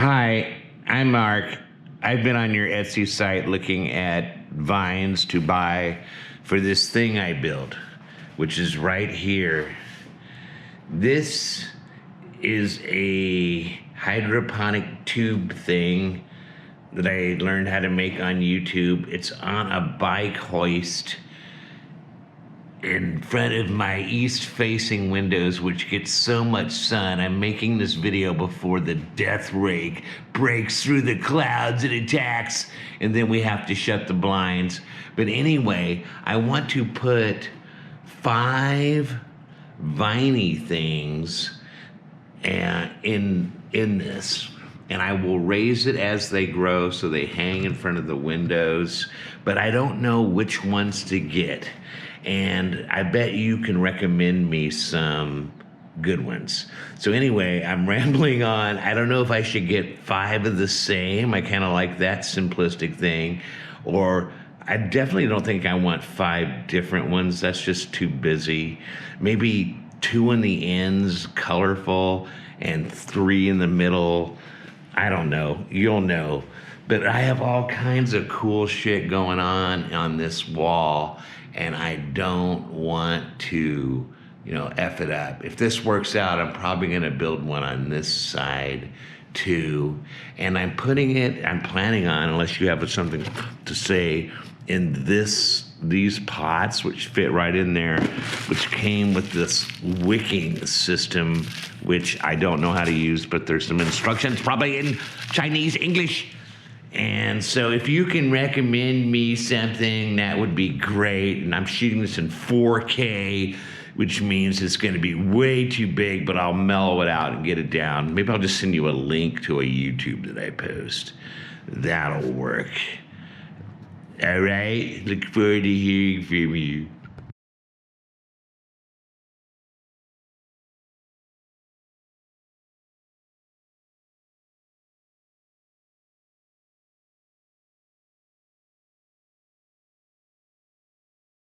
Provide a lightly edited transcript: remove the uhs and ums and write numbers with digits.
Hi, I'm Mark. I've been on your Etsy site looking at vines to buy for this thing I built, which is right here. This is a hydroponic tube thing that I learned how to make on YouTube. It's on a bike hoist in front of my east-facing windows, which gets so much sun. I'm making this video before the death rake breaks through the clouds and attacks, and then we have to shut the blinds. But anyway, I want to put 5 viney things in this, and I will raise it as they grow so they hang in front of the windows, but I don't know which ones to get. And I bet you can recommend me some good ones. So anyway, I'm rambling on. I don't know if I should get 5 of the same. I kind of like that simplistic thing. Or I definitely don't think I want 5 different ones. That's just too busy. Maybe 2 on the ends, colorful, and 3 in the middle. I don't know. You'll know. But I have all kinds of cool shit going on this wall, and I don't want to, F it up. If this works out, I'm probably gonna build one on this side too. And I'm planning on, unless you have something to say, in these pots, which fit right in there, which came with this wicking system, which I don't know how to use, but there's some instructions, probably in Chinese, English. And so if you can recommend me something, that would be great. And I'm shooting this in 4K, which means it's gonna be way too big, but I'll mellow it out and get it down. Maybe I'll just send you a link to a YouTube that I post. That'll work. All right, look forward to hearing from you.